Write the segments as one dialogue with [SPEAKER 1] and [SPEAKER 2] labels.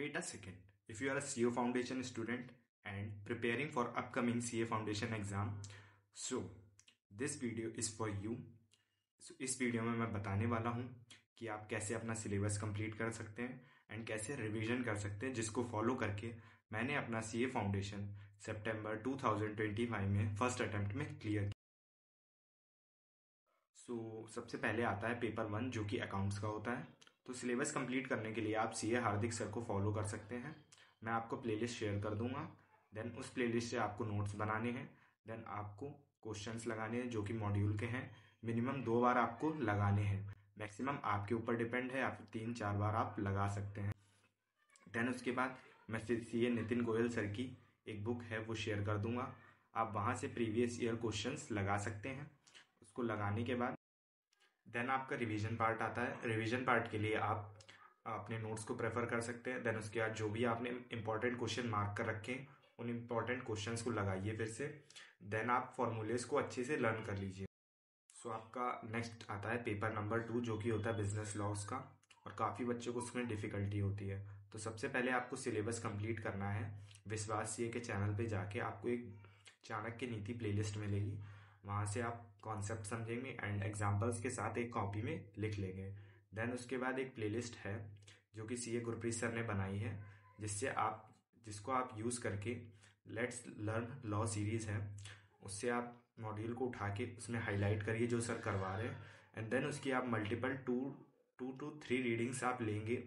[SPEAKER 1] Wait a second. If you are a CA Foundation student and preparing for upcoming CA Foundation exam, so this video is for you. So इस video में मैं बताने वाला हूँ कि आप कैसे अपना सिलेबस कंप्लीट कर सकते हैं एंड कैसे रिवीजन कर सकते हैं, जिसको फॉलो करके मैंने अपना CA फाउंडेशन सितंबर 2025 में फर्स्ट अटेम्प्ट में क्लियर किया। सबसे पहले आता है पेपर 1 जो कि अकाउंट्स का होता है। तो सिलेबस कंप्लीट करने के लिए आप CA हार्दिक सर को फॉलो कर सकते हैं। मैं आपको प्लेलिस्ट शेयर कर दूंगा। देन उस प्लेलिस्ट से आपको नोट्स बनाने हैं। देन आपको क्वेश्चंस लगाने हैं जो कि मॉड्यूल के हैं। मिनिमम 2 बार आपको लगाने हैं। मैक्सिमम आपके ऊपर डिपेंड है, आप 3-4 बार आप लगा सकते हैं। देन उसके बाद मैं CA नितिन गोयल सर की एक बुक है वो शेयर कर दूंगा। आप वहाँ से प्रीवियस ईयर क्वेश्चंस लगा सकते हैं। उसको लगाने के बाद देन आपका रिवीजन पार्ट आता है। रिवीजन पार्ट के लिए आप अपने नोट्स को प्रेफर कर सकते हैं। देन उसके बाद जो भी आपने इंपॉर्टेंट क्वेश्चन मार्क कर रखे हैं उन इंपॉर्टेंट क्वेश्चंस को लगाइए फिर से। देन आप फॉर्मूलेस को अच्छे से लर्न कर लीजिए। आपका नेक्स्ट आता है पेपर नंबर 2 जो कि होता है बिजनेस लॉस का, और काफ़ी बच्चों को उसमें डिफ़िकल्टी होती है। तो सबसे पहले आपको सिलेबस कंप्लीट करना है। विश्वास CA के चैनल पे जाके आपको एक चाणक्य नीति प्लेलिस्ट मिलेगी, वहाँ से आप कॉन्सेप्ट समझेंगे एंड एग्जाम्पल्स के साथ एक कॉपी में लिख लेंगे। देन उसके बाद एक प्लेलिस्ट है जो कि CA गुरप्रीत सर ने बनाई है, जिसको आप यूज़ करके लेट्स लर्न लॉ सीरीज़ है, उससे आप मॉड्यूल को उठा के उसमें हाईलाइट करिए जो सर करवा रहे हैं। एंड देन उसकी आप मल्टीपल 2 to 3 रीडिंग्स आप लेंगे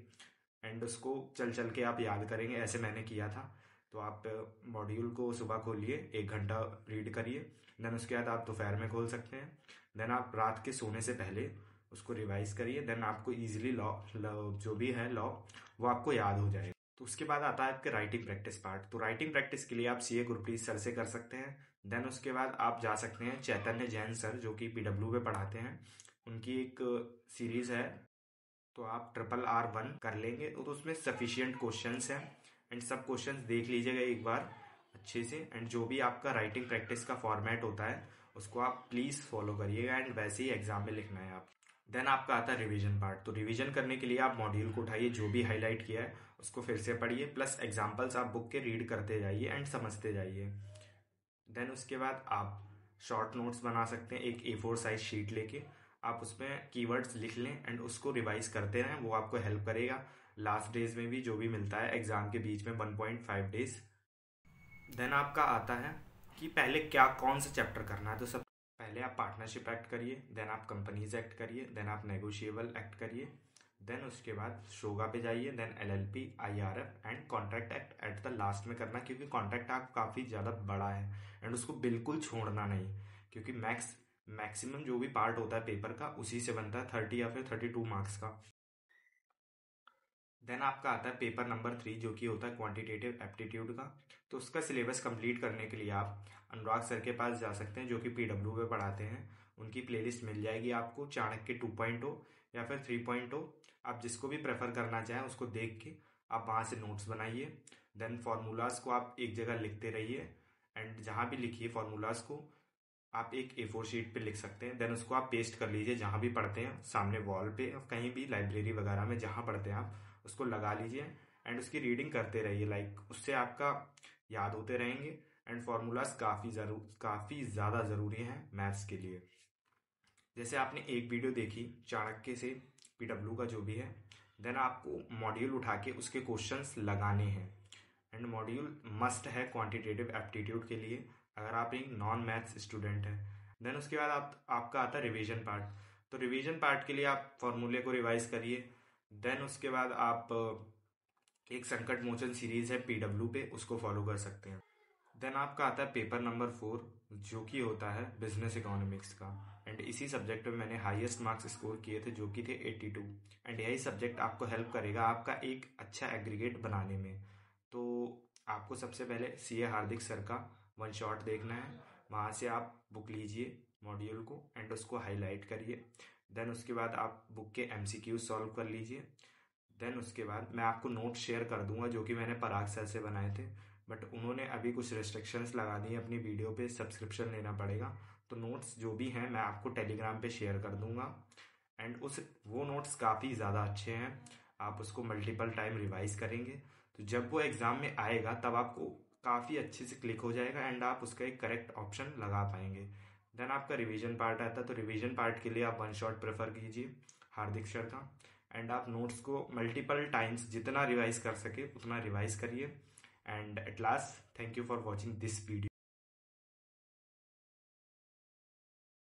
[SPEAKER 1] एंड उसको चल के आप याद करेंगे। ऐसे मैंने किया था। तो आप मॉड्यूल को सुबह खोलिए, 1 घंटा रीड करिए। देन उसके बाद आप दोपहर में खोल सकते हैं। देन आप रात के सोने से पहले उसको रिवाइज करिए। देन आपको ईजिली लॉ जो भी है लॉ वो आपको याद हो जाएगा। तो उसके बाद आता है आपके राइटिंग प्रैक्टिस पार्ट। तो राइटिंग प्रैक्टिस के लिए आप CA गुरप्रीत सर से कर सकते हैं। देन उसके बाद आप जा सकते हैं चैतन्य जैन सर जो कि PW पे पढ़ाते हैं, उनकी एक सीरीज़ है। तो आप RRR1 कर लेंगे तो उसमें सफिशियंट क्वेश्चंस हैं एंड सब क्वेश्चंस देख लीजिएगा एक बार अच्छे से। एंड जो भी आपका राइटिंग प्रैक्टिस का फॉर्मेट होता है उसको आप प्लीज़ फॉलो करिएगा एंड वैसे ही एग्जाम में लिखना है आप। देन आपका आता है रिवीजन पार्ट। तो रिवीजन करने के लिए आप मॉड्यूल को उठाइए, जो भी हाईलाइट किया है उसको फिर से पढ़िए, प्लस एग्जाम्पल्स आप बुक के रीड करते जाइए एंड समझते जाइए। देन उसके बाद आप शॉर्ट नोट्स बना सकते हैं। एक A4 साइज शीट लेके आप उसमें कीवर्ड्स लिख लें एंड उसको रिवाइज करते रहें, वो आपको हेल्प करेगा लास्ट डेज में भी जो भी मिलता है एग्जाम के बीच में 1.5 डेज। देन आपका आता है कि पहले कौन सा चैप्टर करना है। तो सब पहले आप पार्टनरशिप एक्ट करिए, देन आप कंपनीज एक्ट करिए, देन आप नेगोशिएबल एक्ट करिए। देन उसके बाद शोगा पे जाइए, then LLP, IRF and contract act at the last में करना, क्योंकि कॉन्ट्रैक्ट एक्ट काफ़ी ज़्यादा बड़ा है एंड उसको बिल्कुल छोड़ना नहीं, क्योंकि मैक्सिमम जो भी पार्ट होता है पेपर का उसी से बनता है 30 या फिर 32 मार्क्स का। देन आपका आता है पेपर नंबर 3 जो कि होता है क्वांटिटेटिव एप्टीट्यूड का। तो उसका सिलेबस कंप्लीट करने के लिए आप अनुराग सर के पास जा सकते हैं जो कि PW पे पढ़ाते हैं। उनकी प्लेलिस्ट मिल जाएगी आपको, चाणक्य 2.0 या फिर 3.0, आप जिसको भी प्रेफर करना चाहें उसको देख के आप वहाँ से नोट्स बनाइए। देन फार्मूलाज को आप एक जगह लिखते रहिए एंड जहाँ भी लिखिए फार्मूलाज को आप एक A4 शीट पे लिख सकते हैं। देन उसको आप पेस्ट कर लीजिए जहाँ भी पढ़ते हैं, सामने वॉल पे, कहीं भी लाइब्रेरी वगैरह में जहाँ पढ़ते हैं आप उसको लगा लीजिए एंड उसकी रीडिंग करते रहिए। उससे आपका याद होते रहेंगे एंड फार्मूलाज काफ़ी ज़्यादा ज़रूरी हैं मैथ्स के लिए। जैसे आपने एक वीडियो देखी चाणक्य से PW का जो भी है, देन आपको मॉड्यूल उठा के उसके क्वेश्चंस लगाने हैं एंड मॉड्यूल मस्ट है क्वांटिटेटिव एप्टीट्यूड के लिए अगर आप एक नॉन मैथ्स स्टूडेंट हैं। देन उसके बाद आपका आता है रिवीजन पार्ट। तो रिवीजन पार्ट के लिए आप फॉर्मूले को रिवाइज करिए। देन उसके बाद आप एक संकट मोचन सीरीज है PW पे, उसको फॉलो कर सकते हैं। देन आपका आता है पेपर नंबर 4 जो कि होता है बिजनेस इकोनॉमिक्स का एंड इसी सब्जेक्ट में मैंने हाईएस्ट मार्क्स स्कोर किए थे जो कि थे 82 एंड यही सब्जेक्ट आपको हेल्प करेगा आपका एक अच्छा एग्रीगेट बनाने में। तो आपको सबसे पहले CA हार्दिक सर का 1 शॉट देखना है, वहाँ से आप बुक लीजिए मॉड्यूल को एंड उसको हाईलाइट करिए। देन उसके बाद आप बुक के MCQ सॉल्व कर लीजिए। देन उसके बाद मैं आपको नोट शेयर कर दूंगा जो कि मैंने पराग सर से बनाए थे, बट उन्होंने अभी कुछ रिस्ट्रिक्शंस लगा दी अपनी वीडियो पे, सब्सक्रिप्शन लेना पड़ेगा। तो नोट्स जो भी हैं मैं आपको टेलीग्राम पे शेयर कर दूंगा एंड वो नोट्स काफ़ी ज़्यादा अच्छे हैं, आप उसको मल्टीपल टाइम रिवाइज करेंगे तो जब वो एग्ज़ाम में आएगा तब आपको काफ़ी अच्छे से क्लिक हो जाएगा एंड आप उसका एक करेक्ट ऑप्शन लगा पाएंगे। देन आपका रिवीजन पार्ट आता है, तो रिवीजन पार्ट के लिए आप वन शॉट प्रेफर कीजिए हार्दिक सर का, एंड आप नोट्स को मल्टीपल टाइम्स जितना रिवाइज कर सके उतना रिवाइज करिए। And at last, thank you for watching this video.